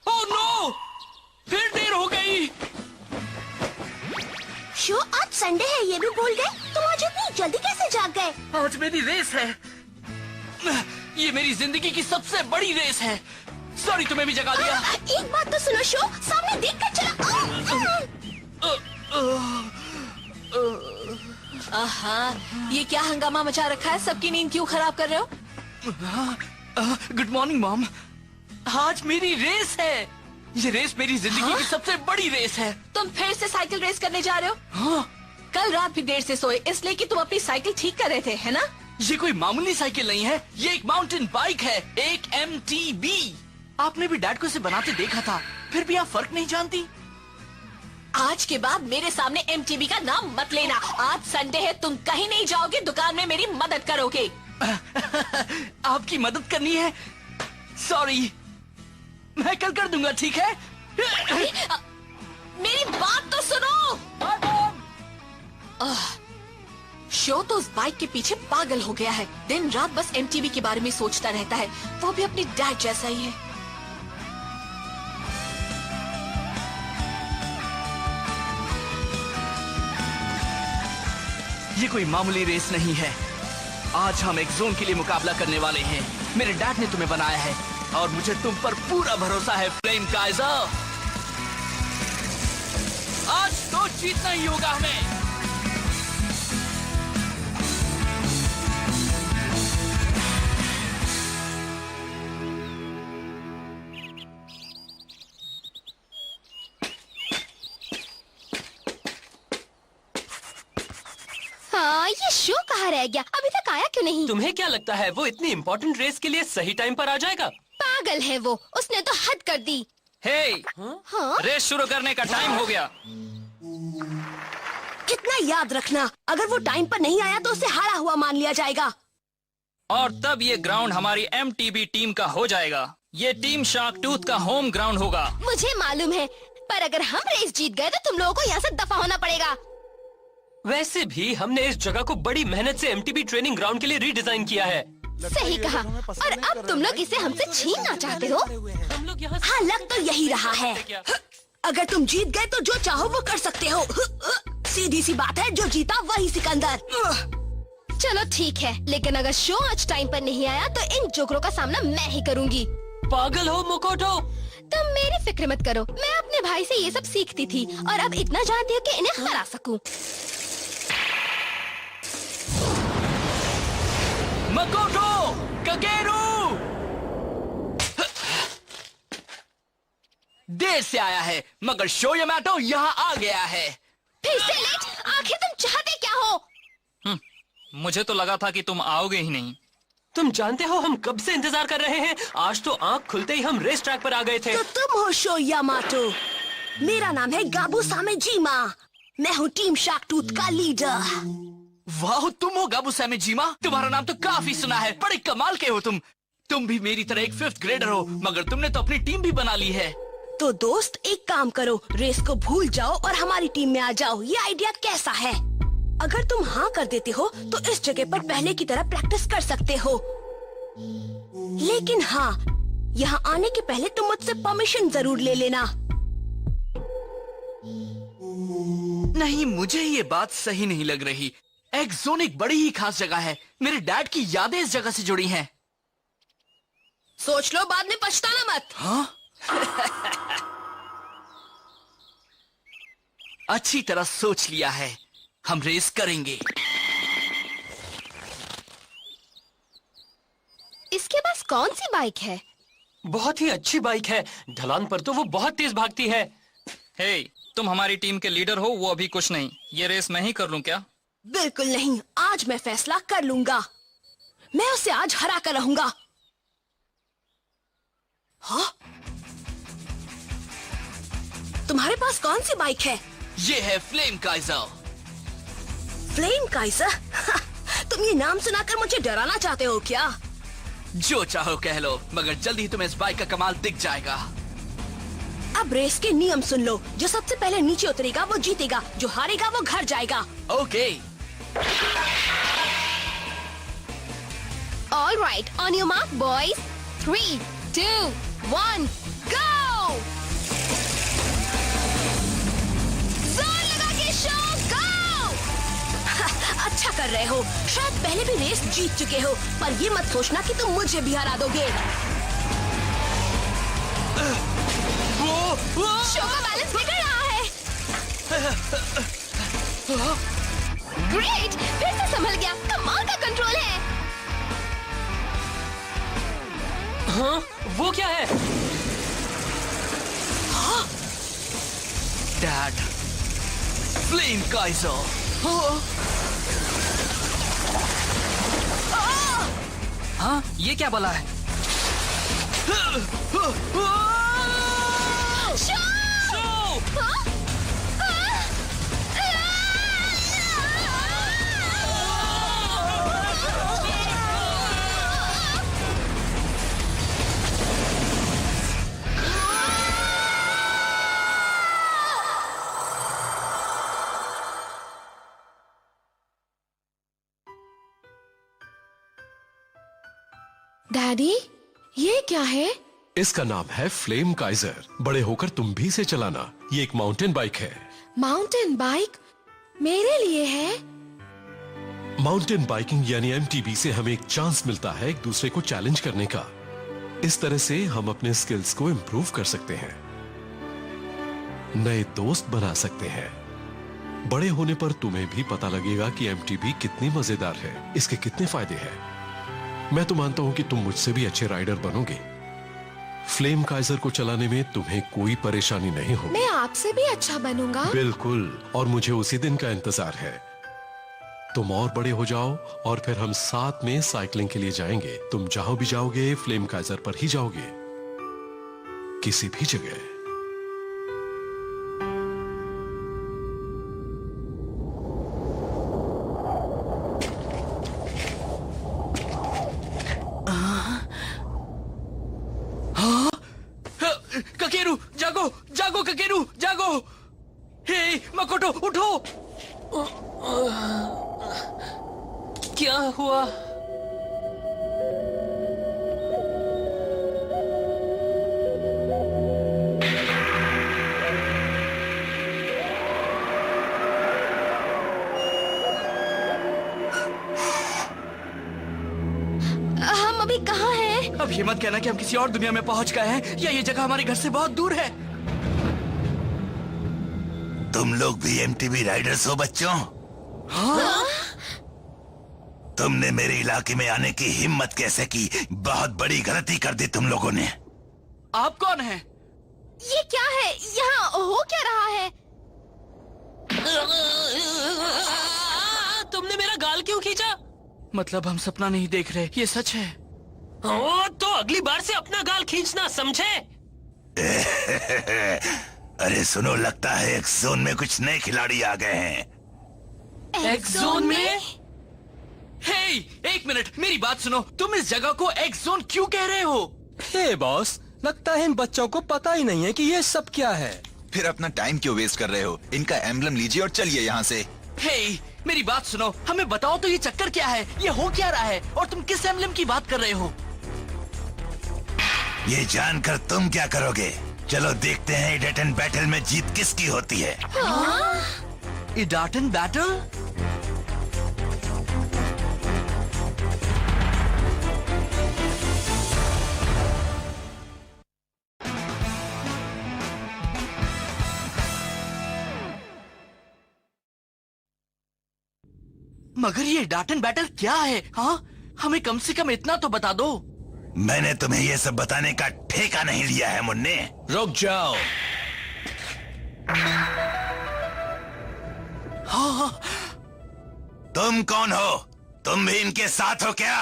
Oh no! फिर देर हो गई। शो, आज संडे है ये भी भूल गए? तुम आज इतनी जल्दी कैसे जाग गए? आज मेरी रेस है। ये मेरी जिंदगी की सबसे बड़ी रेस है। सॉरी तुम्हें भी जगा दिया। एक बात तो सुनो शो, सामने देख कर चला। आहा, ये क्या हंगामा मचा रखा है? सबकी नींद क्यों खराब कर रहे हो? Good morning mom. आज मेरी रेस है। ये रेस मेरी जिंदगी की सबसे बड़ी रेस है। तुम फिर से साइकिल रेस करने जा रहे हो? हाँ। कल रात भी देर से सोए इसलिए कि तुम अपनी साइकिल ठीक कर रहे थे, है ना? ये कोई मामूली साइकिल नहीं है, ये एक माउंटेन बाइक है, एक MTB। आपने भी डैड को इसे बनाते देखा था, फिर भी आप फर्क नहीं जानती। आज के बाद मेरे सामने MTB का नाम मत लेना। आज संडे है, तुम कहीं नहीं जाओगे, दुकान में मेरी मदद करोगे। आपकी मदद करनी है? सॉरी, मैं कल कर दूंगा, ठीक है? मेरी बात तो सुनो। शो तो उस बाइक के पीछे पागल हो गया है। दिन रात बस MTB के बारे में सोचता रहता है। वो भी अपनी डैड जैसा ही है। ये कोई मामूली रेस नहीं है। आज हम एक जोन के लिए मुकाबला करने वाले हैं। मेरे डैड ने तुम्हें बनाया है और मुझे तुम पर पूरा भरोसा है, फ्लेम काइजर। आज तो जीतना ही होगा हमें। हाँ, ये शो कहाँ रह गया? अभी तक आया क्यों नहीं? तुम्हें क्या लगता है वो इतनी इम्पोर्टेंट रेस के लिए सही टाइम पर आ जाएगा? पागल है वो, उसने तो हद कर दी। हे, हाँ? रेस शुरू करने का टाइम हो गया। कितना याद रखना, अगर वो टाइम पर नहीं आया तो उसे हारा हुआ मान लिया जाएगा। और तब ये ग्राउंड हमारी MTB टीम का हो जाएगा। ये टीम शार्क टूथ का होम ग्राउंड होगा। मुझे मालूम है, पर अगर हम रेस जीत गए तो तुम लोगों को यहाँ से दफा होना पड़ेगा। वैसे भी हमने इस जगह को बड़ी मेहनत से MTB ट्रेनिंग ग्राउंड के लिए रीडिजाइन किया है। सही कहा। और अब तुम लोग इसे हमसे छीनना चाहते हो? हम लोग यहाँ हाँ, लग तो यही रहा है। अगर तुम जीत गए तो जो चाहो वो कर सकते हो। सीधी सी बात है, जो जीता वही सिकंदर। चलो ठीक है, लेकिन अगर शो आज टाइम पर नहीं आया तो इन जोकरों का सामना मैं ही करूंगी। पागल हो मोकोटो? तुम मेरी फिक्र मत करो, मैं अपने भाई से ये सब सीखती थी और अब इतना जानती हूँ कि इन्हें हरा सकूं। मकोटो, कगेरू! देर से आया है, मगर शो यामाटो यहाँ आ गया है। फिर से लेट? आखिर तुम चाहते क्या हो? मुझे तो लगा था कि तुम आओगे ही नहीं। तुम जानते हो हम कब से इंतजार कर रहे हैं? आज तो आंख खुलते ही हम रेस ट्रैक पर आ गए थे। तो तुम हो शो यामाटो। मेरा नाम है गाबू सामेजीमा। मैं हूँ टीम शार्क टूथ का लीडर। वाह, तुम हो गाबू सामेजीमा? तुम्हारा नाम तो काफी सुना है, बड़े कमाल के हो तुम। तुम भी मेरी तरह एक 5th ग्रेडर हो, मगर तुमने तो अपनी टीम भी बना ली है। तो दोस्त, एक काम करो, रेस को भूल जाओ और हमारी टीम में आ जाओ। ये आइडिया कैसा है? अगर तुम हाँ कर देते हो तो इस जगह पर पहले की तरह प्रैक्टिस कर सकते हो। लेकिन हाँ, यहाँ आने के पहले तुम मुझसे परमिशन जरूर ले लेना। नहीं, मुझे ये बात सही नहीं लग रही। एक्स जोन एक बड़ी ही खास जगह है। मेरे डैड की यादें इस जगह से जुड़ी हैं। सोच लो, बाद में पछताना मत। हाँ? अच्छी तरह सोच लिया है, हम रेस करेंगे। इसके पास कौन सी बाइक है? बहुत ही अच्छी बाइक है, ढलान पर तो वो बहुत तेज भागती है। हे, तुम हमारी टीम के लीडर हो, वो अभी कुछ नहीं। ये रेस मैं ही कर लूं क्या? बिल्कुल नहीं, आज मैं फैसला कर लूंगा। मैं उसे आज हरा कर रहूंगा। हाँ? तुम्हारे पास कौन सी बाइक है? ये है फ्लेम काइजर। Flame Kaizer? तुम ये नाम सुनाकर मुझे डराना चाहते हो क्या? जो चाहो कह लो, मगर जल्दी ही तुम्हें इस बाइक का कमाल दिख जाएगा। अब रेस के नियम सुन लो। जो सबसे पहले नीचे उतरेगा वो जीतेगा, जो हारेगा वो घर जाएगा। Okay. All right, on your mark, boys. 3, 2, 1, go! जोर लगा के शो, go! अच्छा कर रहे हो। शायद पहले भी रेस जीत चुके हो, पर ये मत सोचना कि तुम मुझे भी हरा दोगे। शो का बैलेंस बिगड़ रहा है। ग्रेट, फिर से संभल गया। कमाल का कंट्रोल है। हाँ, वो क्या है? Dad, flame Kaizer. हाँ, ये क्या बला है? डैडी, ये क्या है? इसका नाम है फ्लेम काइजर। बड़े होकर तुम भी इसे चलाना। ये एक माउंटेन बाइक है। माउंटेन बाइक मेरे लिए है? माउंटेन बाइकिंग यानी एमटीबी से हमें एक चांस मिलता है एक दूसरे को चैलेंज करने का। इस तरह से हम अपने स्किल्स को इम्प्रूव कर सकते हैं, नए दोस्त बना सकते हैं। बड़े होने पर तुम्हें भी पता लगेगा कि एमटीबी कितनी मजेदार है, इसके कितने फायदे हैं। मैं तो मानता हूं कि तुम मुझसे भी अच्छे राइडर बनोगे। फ्लेम काइजर को चलाने में तुम्हें कोई परेशानी नहीं होगी। मैं आपसे भी अच्छा बनूंगा। बिल्कुल, और मुझे उसी दिन का इंतजार है। तुम और बड़े हो जाओ और फिर हम साथ में साइकिलिंग के लिए जाएंगे। तुम जहां भी जाओगे फ्लेम काइजर पर ही जाओगे, किसी भी जगह। ककेरू, जागो जागो ककेरू, जागो। हे मकोटो, उठो। क्या हुआ? हम अभी कहाँ हैं? अब ये मत कहना कि हम किसी और दुनिया में पहुंच गए हैं, या ये जगह हमारे घर से बहुत दूर है। तुम लोग भी एमटीबी राइडर्स हो बच्चों? हाँ? तुमने मेरे इलाके में आने की हिम्मत कैसे की? बहुत बड़ी गलती कर दी तुम लोगों ने। आप कौन हैं? ये क्या है? यहाँ हो क्या रहा है? तुमने मेरा गाल क्यों खींचा? मतलब हम सपना नहीं देख रहे, ये सच है। ओ, तो अगली बार से अपना गाल खींचना, समझे? अरे सुनो, लगता है एक्स जोन में कुछ नए खिलाड़ी आ गए हैं। एक्स जोन में? हे, एक मिनट, मेरी बात सुनो। तुम इस जगह को एक्स जोन क्यों कह रहे हो? हे बॉस, लगता है इन बच्चों को पता ही नहीं है कि ये सब क्या है। फिर अपना टाइम क्यों वेस्ट कर रहे हो? इनका एम्बलम लीजिए और चलिए यहाँ से। हे, मेरी बात सुनो, हमें बताओ तो ये चक्कर क्या है? ये हो क्या रहा है? और तुम किस एम्बलम की बात कर रहे हो? ये जानकर तुम क्या करोगे? चलो देखते हैं इडाटन बैटल में जीत किसकी होती है। इडाटन बैटल? मगर ये इडाटन बैटल क्या है? हाँ, हमें कम से कम इतना तो बता दो। मैंने तुम्हें ये सब बताने का ठेका नहीं लिया है मुन्ने। रुक जाओ। हाँ, तुम कौन हो? तुम भी इनके साथ हो क्या?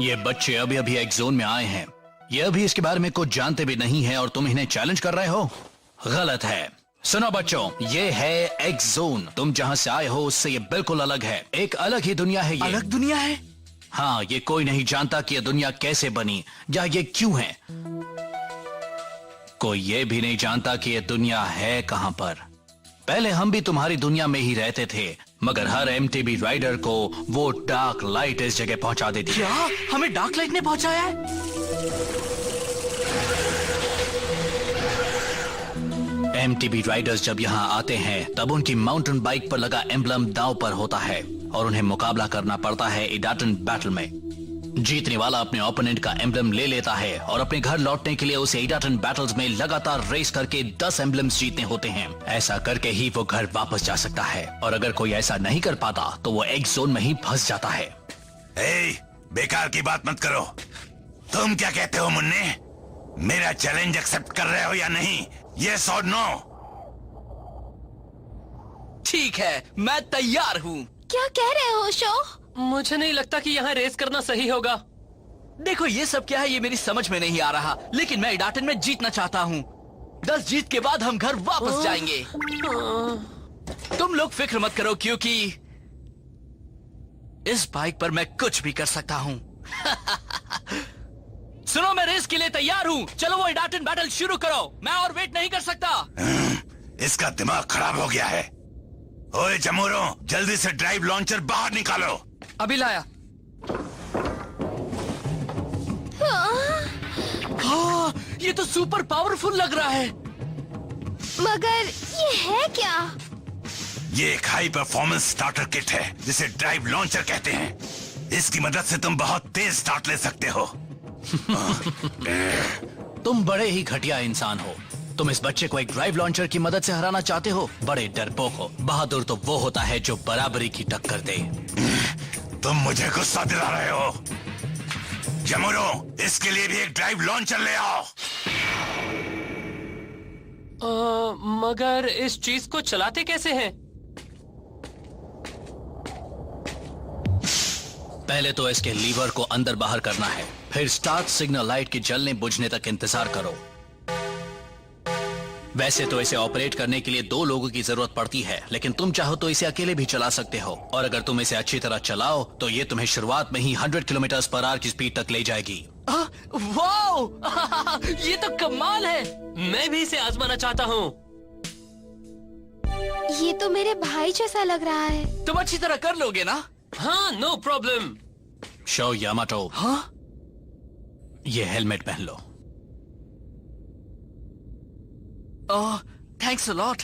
ये बच्चे अभी अभी एक्स जोन में आए हैं। ये अभी इसके बारे में कुछ जानते भी नहीं है और तुम इन्हें चैलेंज कर रहे हो? गलत है। सुनो बच्चों, ये है एक्स जोन। तुम जहाँ से आए हो उससे ये बिल्कुल अलग है। एक अलग ही दुनिया है ये। अलग दुनिया है? हाँ, ये कोई नहीं जानता कि ये दुनिया कैसे बनी या ये क्यों है। कोई ये भी नहीं जानता कि ये दुनिया है कहां पर। पहले हम भी तुम्हारी दुनिया में ही रहते थे, मगर हर एमटीबी राइडर को वो डार्क लाइट इस जगह पहुंचा देती है। क्या हमें डार्क लाइट ने पहुंचाया है? एमटीबी राइडर्स जब यहाँ आते हैं तब उनकी माउंटेन बाइक पर लगा एम्बलम दांव पर होता है और उन्हें मुकाबला करना पड़ता है इडाटन बैटल में। जीतने वाला अपने ओपोनेंट का एम्बलम ले लेता है और अपने घर लौटने के लिए उसे इडाटन बैटल्स में लगातार रेस करके 10 एम्बलम्स जीतने होते हैं। ऐसा करके ही वो घर वापस जा सकता है और अगर कोई ऐसा नहीं कर पाता तो वो एक्स जोन में ही फंस जाता है। बेकार की बात मत करो। तुम क्या कहते हो मुन्ने? मेरा चैलेंज एक्सेप्ट कर रहे हो या नहीं? यस और नो? ठीक है, मैं तैयार हूँ। क्या कह रहे हो शो? मुझे नहीं लगता कि यहाँ रेस करना सही होगा। देखो ये सब क्या है, ये मेरी समझ में नहीं आ रहा, लेकिन मैं इडाटन में जीतना चाहता हूँ। 10 जीत के बाद हम घर वापस जाएंगे। तुम लोग फिक्र मत करो क्योंकि इस बाइक पर मैं कुछ भी कर सकता हूँ। सुनो, मैं रेस के लिए तैयार हूँ। चलो वो इडाटन बैटल शुरू करो। मैं और वेट नहीं कर सकता। इसका दिमाग खराब हो गया है। ओए जमूरो, जल्दी से ड्राइव लॉन्चर बाहर निकालो। अभी लाया। हाँ, ये तो सुपर पावरफुल लग रहा है। मगर ये है क्या? ये एक हाई परफॉर्मेंस स्टार्टर किट है जिसे ड्राइव लॉन्चर कहते हैं। इसकी मदद से तुम बहुत तेज स्टार्ट ले सकते हो। तुम बड़े ही घटिया इंसान हो। तुम इस बच्चे को एक ड्राइव लॉन्चर की मदद से हराना चाहते हो? बड़े डरपोक हो। बहादुर तो वो होता है जो बराबरी की टक्कर दे। तुम मुझे गुस्सा दिला रहे हो। जमुरो, इसके लिए भी एक ड्राइव लॉन्चर ले आओ। मगर इस चीज को चलाते कैसे हैं? पहले तो इसके लीवर को अंदर बाहर करना है, फिर स्टार्ट सिग्नल लाइट के जलने बुझने तक इंतजार करो। वैसे तो इसे ऑपरेट करने के लिए 2 लोगों की जरूरत पड़ती है, लेकिन तुम चाहो तो इसे अकेले भी चला सकते हो। और अगर तुम इसे अच्छी तरह चलाओ तो ये तुम्हें शुरुआत में ही 100 किलोमीटर/आवर की स्पीड तक ले जाएगी। वाओ! ये तो कमाल है। मैं भी इसे आजमाना चाहता हूँ। ये तो मेरे भाई जैसा लग रहा है। तुम अच्छी तरह कर लोगे ना? हाँ, नो प्रॉब्लम। शो यामाटो, हाँ? ये हेलमेट पहन लो। Thanks a lot.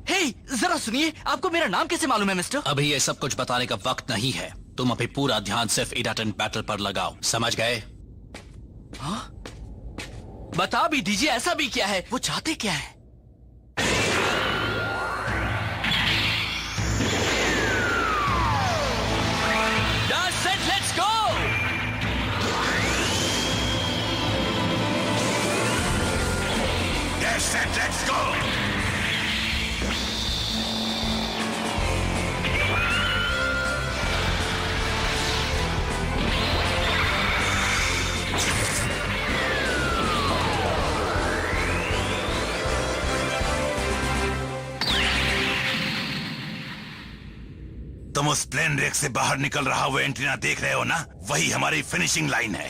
हे, जरा सुनिए, आपको मेरा नाम कैसे मालूम है मिस्टर? अभी ये सब कुछ बताने का वक्त नहीं है। तुम अभी पूरा ध्यान सिर्फ इडाटन बैटल पर लगाओ, समझ गए? हाँ? बता भी दीजिए, ऐसा भी क्या है? वो चाहते क्या है? That's it, let's go! That's it, let's go! तुम उस प्लेन रेक से बाहर निकल रहा वो एंटीना देख रहे हो ना? वही हमारी फिनिशिंग लाइन है।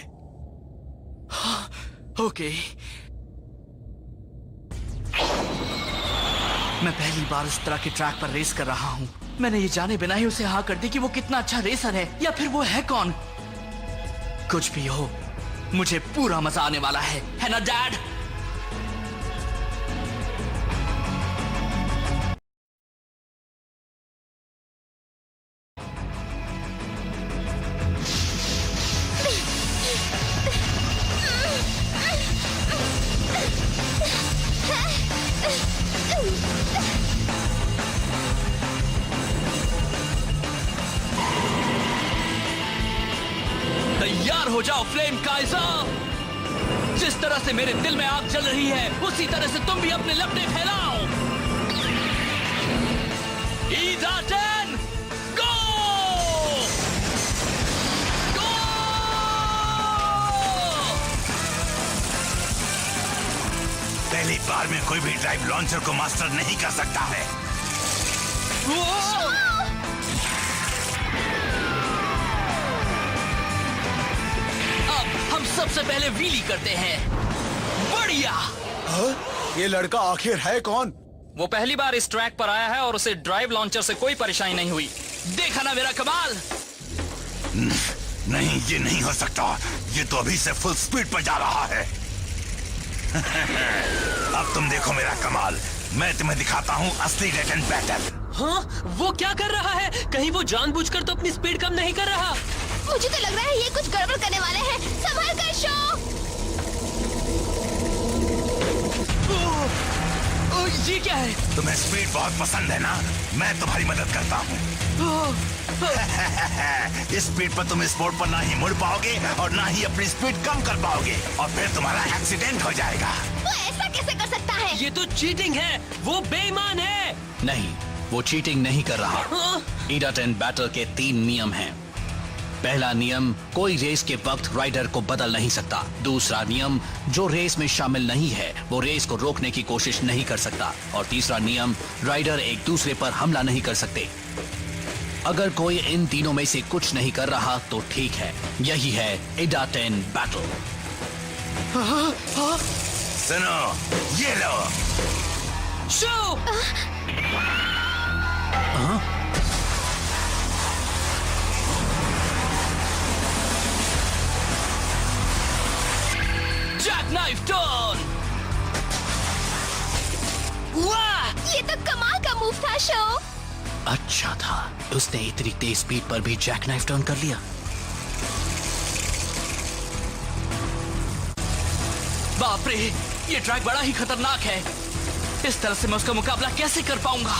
ओके। मैं पहली बार इस तरह के ट्रैक पर रेस कर रहा हूँ। मैंने ये जाने बिना ही उसे हाँ कर दी कि वो कितना अच्छा रेसर है, या फिर वो है कौन। कुछ भी हो, मुझे पूरा मजा आने वाला है ना डैड? तैयार हो जाओ फ्लेम काइजर। जिस तरह से मेरे दिल में आग जल रही है, उसी तरह से तुम भी अपने लपटे फैलाओ। इडाटन गो! गो! पहली बार में कोई भी ड्राइव लॉन्चर को मास्टर नहीं कर सकता है। सबसे पहले व्हीली करते हैं। बढ़िया। ये लड़का आखिर है कौन? वो पहली बार इस ट्रैक पर आया है और उसे ड्राइव लॉन्चर से कोई परेशानी नहीं हुई। देखा ना मेरा कमाल? नहीं, ये नहीं हो सकता। ये तो अभी से फुल स्पीड पर जा रहा है। अब तुम देखो मेरा कमाल। मैं तुम्हें दिखाता हूँ असली डेट एंड बैटल। हाँ, वो क्या कर रहा है? कहीं वो जानबूझकर तो अपनी स्पीड कम नहीं कर रहा। मुझे तो लग रहा है ये कुछ गड़बड़ करने वाले हैं। संभल कर शो। ये क्या है? तुम्हें स्पीड बहुत पसंद है ना? मैं तुम्हारी मदद करता हूँ। इस स्पीड पर तुम इस मोड़ पर ना ही मुड़ पाओगे और ना ही अपनी स्पीड कम कर पाओगे और फिर तुम्हारा एक्सीडेंट हो जाएगा। वो ऐसा कैसे कर सकता है? ये तो चीटिंग है। वो बेईमान है। नहीं, वो चीटिंग नहीं कर रहा। इडाटेन बैटल के 3 नियम हैं। पहला नियम, कोई रेस के वक्त राइडर को बदल नहीं सकता। दूसरा नियम, जो रेस में शामिल नहीं है वो रेस को रोकने की कोशिश नहीं कर सकता। और तीसरा नियम, राइडर एक दूसरे पर हमला नहीं कर सकते। अगर कोई इन तीनों में से कुछ नहीं कर रहा तो ठीक है। यही है इडाटेन बैटल। सुनो, ये लो। शो! Jackknife turn. वाह, ये तो कमाल का मूव था शो। अच्छा था, उसने इतनी तेज स्पीड पर भी जैकनाइफ टर्न कर लिया। बाप रे, ये ट्रैक बड़ा ही खतरनाक है। इस तरह से मैं उसका मुकाबला कैसे कर पाऊंगा?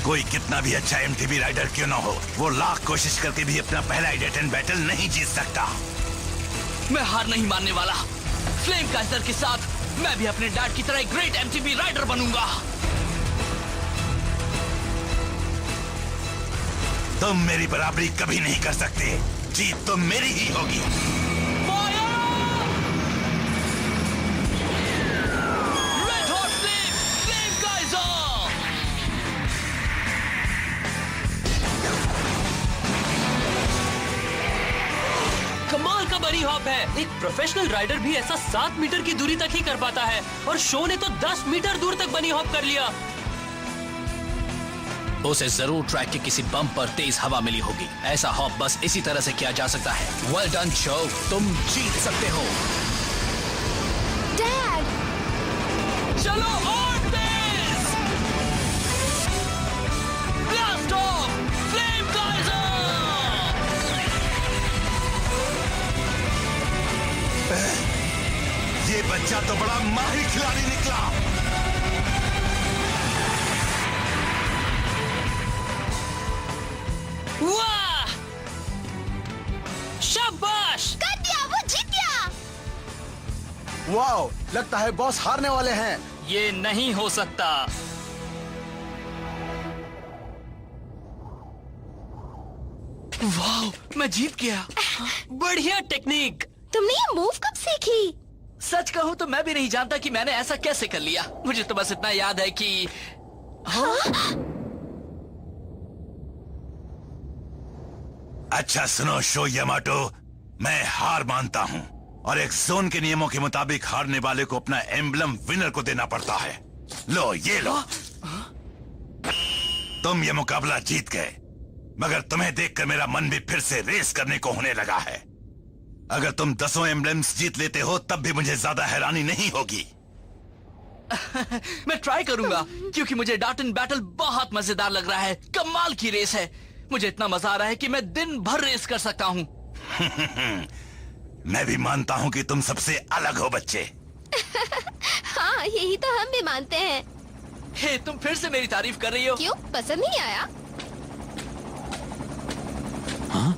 कोई कितना भी अच्छा एमटीबी राइडर क्यों ना हो, वो लाख कोशिश करके भी अपना पहला इडाटेन बैटल नहीं जीत सकता। मैं हार नहीं मानने वाला। फ्लेम काइजर के साथ मैं भी अपने डैड की तरह एक ग्रेट एमटीबी राइडर बनूंगा। तुम मेरी बराबरी कभी नहीं कर सकते। जीत तो मेरी ही होगी। Red hot flame Kaizer. कमाल का बनी हॉप है। एक प्रोफेशनल राइडर भी ऐसा 7 मीटर की दूरी तक ही कर पाता है और शो ने तो 10 मीटर दूर तक बनी हॉप कर लिया। उसे जरूर ट्रैक के किसी बम पर तेज हवा मिली होगी। ऐसा हॉप बस इसी तरह से किया जा सकता है। वेल डन शो, तुम जीत सकते हो। डैड, चलो और तेज। Blast off flame Kaiser. ये बच्चा तो बड़ा माहिर खिलाड़ी निकला। वाह! शाबाश! कर दिया, वो जीत गया। वाओ, लगता है बॉस हारने वाले हैं। ये नहीं हो सकता। वाह, मैं जीत गया। बढ़िया टेक्निक। तुमने ये मूव कब सीखी? सच कहूँ तो मैं भी नहीं जानता कि मैंने ऐसा कैसे कर लिया। मुझे तो बस इतना याद है कि अच्छा सुनो शो यामाटो, मैं हार मानता हूँ और एक जोन के नियमों के मुताबिक हारने वाले को अपना एम्बलम विनर को देना पड़ता है। लो ये लो। तुम ये मुकाबला जीत गए, मगर तुम्हें देखकर मेरा मन भी फिर से रेस करने को होने लगा है। अगर तुम 10 एम्बलम्स जीत लेते हो तब भी मुझे ज्यादा हैरानी नहीं होगी। मैं ट्राई करूंगा क्योंकि मुझे डाटन बैटल बहुत मजेदार लग रहा है। कमाल की रेस है। मुझे इतना मजा आ रहा है कि मैं दिन भर रेस कर सकता हूँ। मैं भी मानता हूँ कि तुम सबसे अलग हो बच्चे। हाँ, यही तो हम भी मानते हैं। हे, तुम फिर से मेरी तारीफ कर रही हो। क्यों, पसंद नहीं आया? हाँ?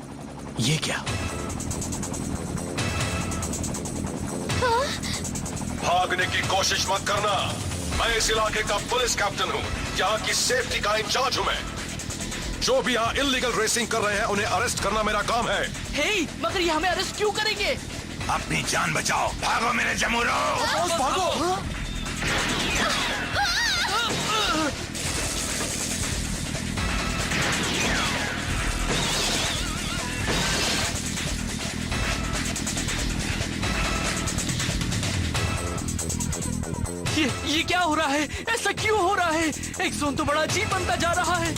ये क्या? भागने की कोशिश मत करना। मैं इस इलाके का पुलिस कैप्टन हूँ। यहाँ की सेफ्टी का इंचार्ज हूँ मैं। जो भी यहाँ इल्लीगल रेसिंग कर रहे हैं उन्हें अरेस्ट करना मेरा काम है। हे, मगर ये हमें अरेस्ट क्यों करेंगे? अपनी जान बचाओ। भागो मेरे जमूरो। भागो। ये क्या हो रहा है? ऐसा क्यों हो रहा है? एक जोन तो बड़ा अजीब बनता जा रहा है।